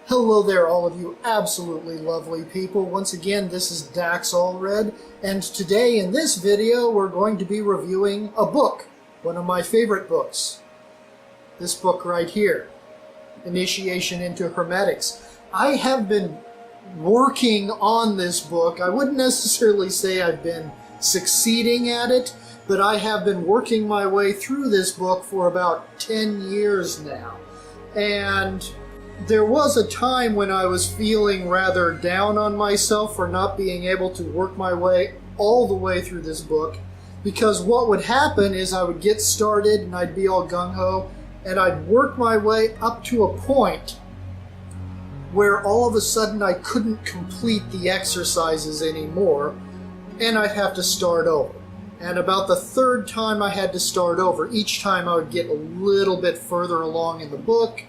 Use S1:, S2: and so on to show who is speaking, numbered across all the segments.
S1: Hello there, all of you absolutely lovely people. Once again, this is Dax Allred, and today in this video we're going to be reviewing a book, one of my favorite books. This book right here, Initiation into Hermetics. I have been working on this book. I wouldn't necessarily say I've been succeeding at it, but I have been working my way through this book for about 10 years now. And there was a time when I was feeling rather down on myself for not being able to work my way all the way through this book, because what would happen is I would get started and I'd be all gung-ho, and I'd work my way up to a point where all of a sudden I couldn't complete the exercises anymore, and I'd have to start over. And about the third time I had to start over, each time I would get a little bit further along in the book,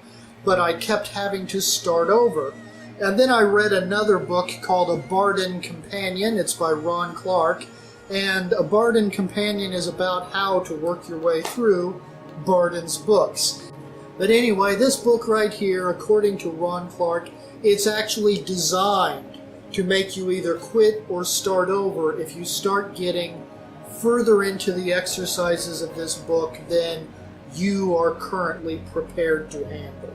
S1: but I kept having to start over. And then I read another book called A Bardon Companion. It's by Ron Clark. And A Bardon Companion is about how to work your way through Bardon's books. But anyway, this book right here, according to Ron Clark, it's actually designed to make you either quit or start over if you start getting further into the exercises of this book than you are currently prepared to handle.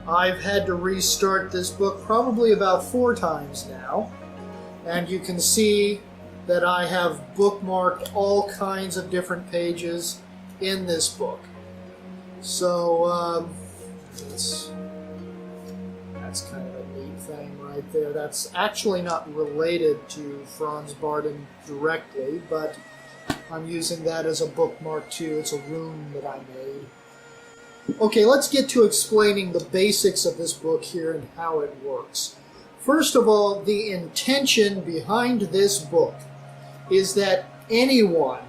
S1: I've had to restart this book probably about 4 times now, and you can see that I have bookmarked all kinds of different pages in this book. So that's kind of a neat thing right there. That's actually not related to Franz Bardon directly, but I'm using that as a bookmark too. It's a rune that I made. Okay, let's get to explaining the basics of this book here and how it works. First of all, the intention behind this book is that anyone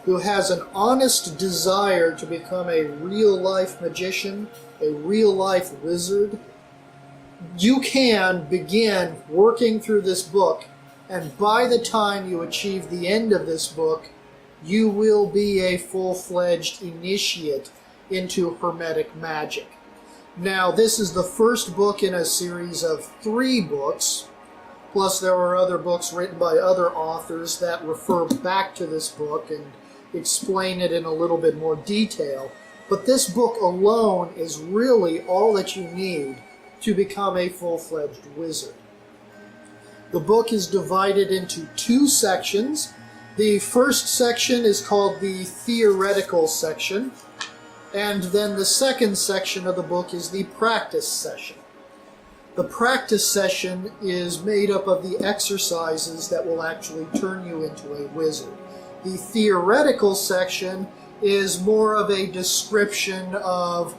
S1: who has an honest desire to become a real-life magician, a real-life wizard, you can begin working through this book, and by the time you achieve the end of this book, you will be a full-fledged initiate into Hermetic magic. Now, this is the first book in a series of 3 books, plus there are other books written by other authors that refer back to this book and explain it in a little bit more detail. But this book alone is really all that you need to become a full-fledged wizard. The book is divided into 2 sections. The first section is called the theoretical section, and then the second section of the book is the practice session. The practice session is made up of the exercises that will actually turn you into a wizard. The theoretical section is more of a description of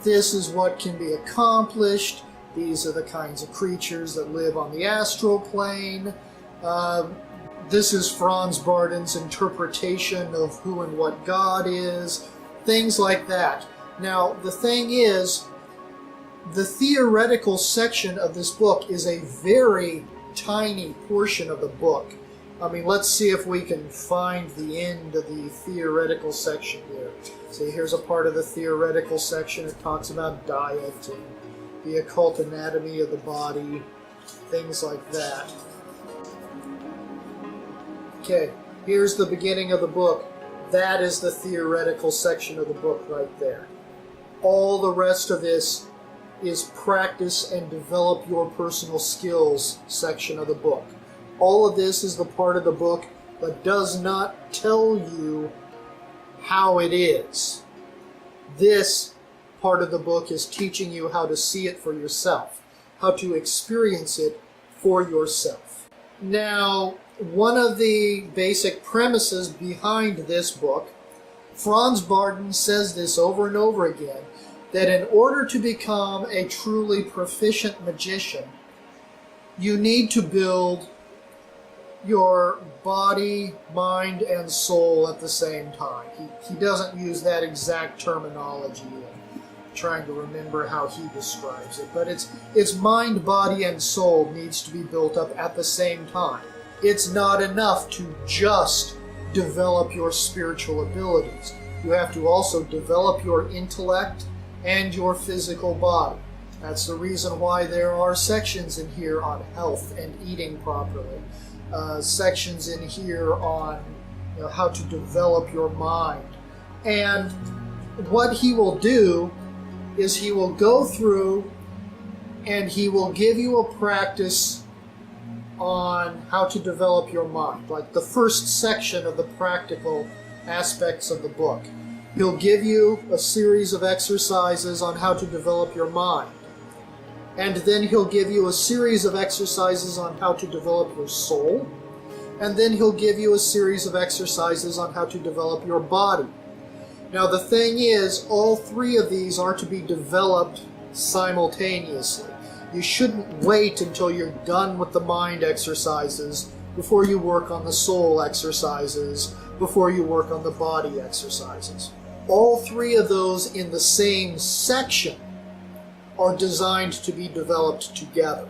S1: this is what can be accomplished, these are the kinds of creatures that live on the astral plane, this is Franz Bardon's interpretation of who and what God is, things like that. Now, the thing is, the theoretical section of this book is a very tiny portion of the book. I mean, let's see if we can find the end of the theoretical section here. See, here's a part of the theoretical section. It talks about diet and the occult anatomy of the body, things like that. Okay, here's the beginning of the book. That is the theoretical section of the book right there. All the rest of this is practice and develop your personal skills section of the book. All of this is the part of the book that does not tell you how it is. This part of the book is teaching you how to see it for yourself, how to experience it for yourself. Now, one of the basic premises behind this book, Franz Bardon says this over and over again, that in order to become a truly proficient magician, you need to build your body, mind, and soul at the same time. He doesn't use that exact terminology. I'm trying to remember how he describes it, but it's mind, body, and soul needs to be built up at the same time. It's not enough to just develop your spiritual abilities. You have to also develop your intellect and your physical body. That's the reason why there are sections in here on health and eating properly. Sections in here on how to develop your mind. And what he will do is he will go through and he will give you a practice on how to develop your mind, like the first section of the practical aspects of the book. He'll give you a series of exercises on how to develop your mind. And then he'll give you a series of exercises on how to develop your soul. And then he'll give you a series of exercises on how to develop your body. Now the thing is, all three of these are to be developed simultaneously. You shouldn't wait until you're done with the mind exercises before you work on the soul exercises, before you work on the body exercises. All three of those in the same section are designed to be developed together.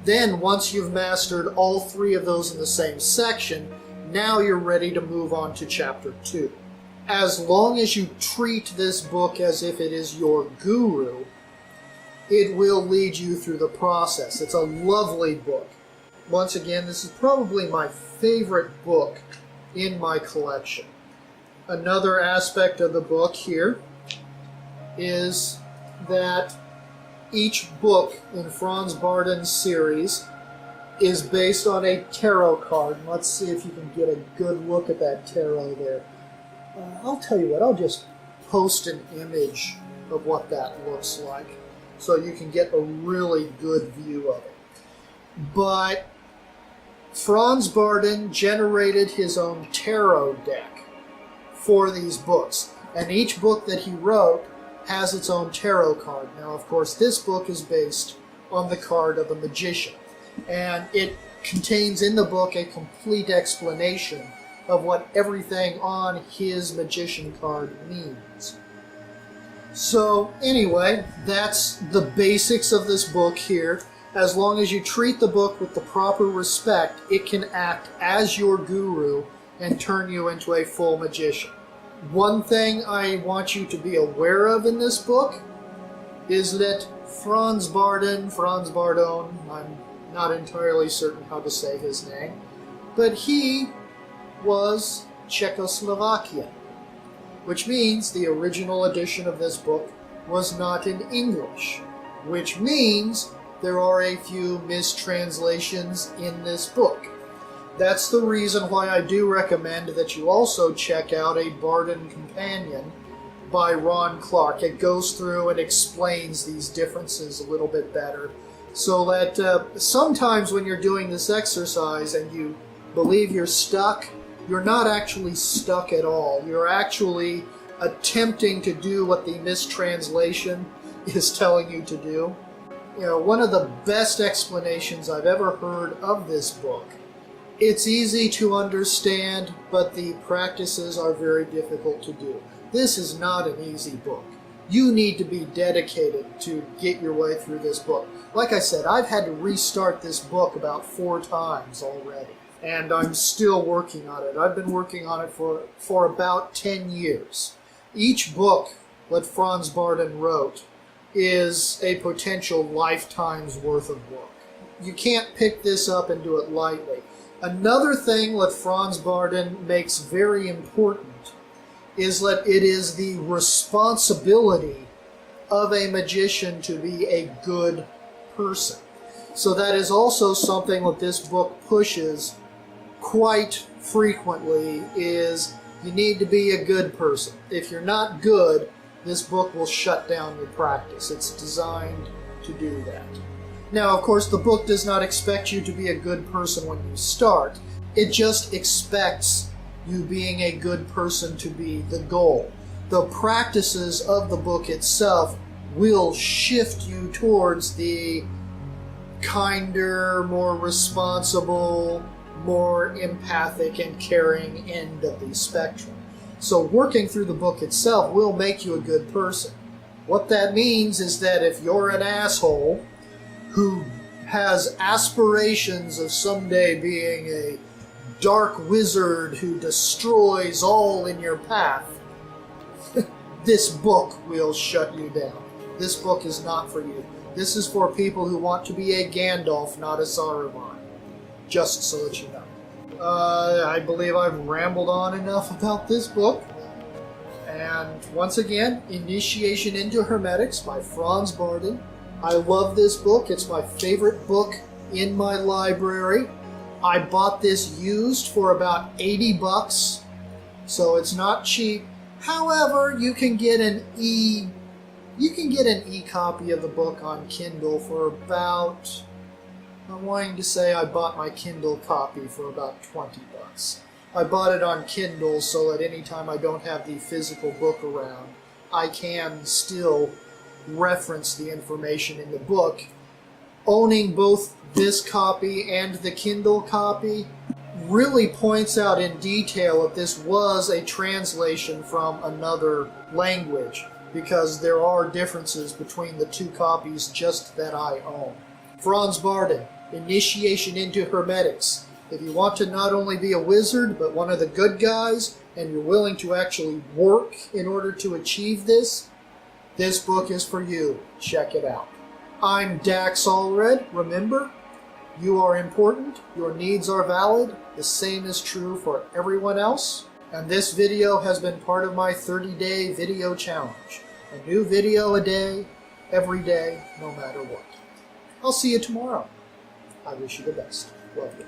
S1: Then, once you've mastered all three of those in the same section, now you're ready to move on to Chapter 2. As long as you treat this book as if it is your guru, it will lead you through the process. It's a lovely book. Once again, this is probably my favorite book in my collection. Another aspect of the book here is that each book in Franz Bardon's series is based on a tarot card. Let's see if you can get a good look at that tarot there. I'll tell you what, I'll just post an image of what that looks like so you can get a really good view of it. But Franz Bardon generated his own tarot deck for these books, and each book that he wrote has its own tarot card. Now, of course, this book is based on the card of the magician, and it contains in the book a complete explanation of what everything on his magician card means. So, anyway, that's the basics of this book here. As long as you treat the book with the proper respect, it can act as your guru and turn you into a full magician. One thing I want you to be aware of in this book is that Franz Bardon, I'm not entirely certain how to say his name, but he was Czechoslovakian, which means the original edition of this book was not in English, which means there are a few mistranslations in this book. That's the reason why I do recommend that you also check out A Bardon Companion by Ron Clark. It goes through and explains these differences a little bit better, so that sometimes when you're doing this exercise and you believe you're stuck, you're not actually stuck at all. You're actually attempting to do what the mistranslation is telling you to do. One of the best explanations I've ever heard of this book. It's easy to understand, but the practices are very difficult to do. This is not an easy book. You need to be dedicated to get your way through this book. Like I said, I've had to restart this book about 4 times already, and I'm still working on it. I've been working on it for about 10 years. Each book that Franz Bardon wrote is a potential lifetime's worth of work. You can't pick this up and do it lightly. Another thing that Franz Bardon makes very important is that it is the responsibility of a magician to be a good person. So that is also something that this book pushes quite frequently, is you need to be a good person. If you're not good, this book will shut down your practice. It's designed to do that. Now, of course, the book does not expect you to be a good person when you start. It just expects you being a good person to be the goal. The practices of the book itself will shift you towards the kinder, more responsible, more empathic and caring end of the spectrum. So working through the book itself will make you a good person. What that means is that if you're an asshole who has aspirations of someday being a dark wizard who destroys all in your path, this book will shut you down. This book is not for you. This is for people who want to be a Gandalf, not a Saruman. Just so that you know. I believe I've rambled on enough about this book. And once again, Initiation into Hermetics by Franz Bardon. I love this book. It's my favorite book in my library. I bought this used for about 80 bucks, so it's not cheap. However, you can get an e-copy of the book on Kindle for about, I'm wanting to say I bought my Kindle copy for about 20 bucks. I bought it on Kindle so that anytime I don't have the physical book around, I can still reference the information in the book. Owning both this copy and the Kindle copy really points out in detail that this was a translation from another language, because there are differences between the two copies just that I own. Franz Bardon, Initiation into Hermetics. If you want to not only be a wizard, but one of the good guys, and you're willing to actually work in order to achieve this, this book is for you. Check it out. I'm Dax Allred. Remember, you are important, your needs are valid, the same is true for everyone else. And this video has been part of my 30-day video challenge. A new video a day, every day, no matter what. I'll see you tomorrow. I wish you the best. Love you.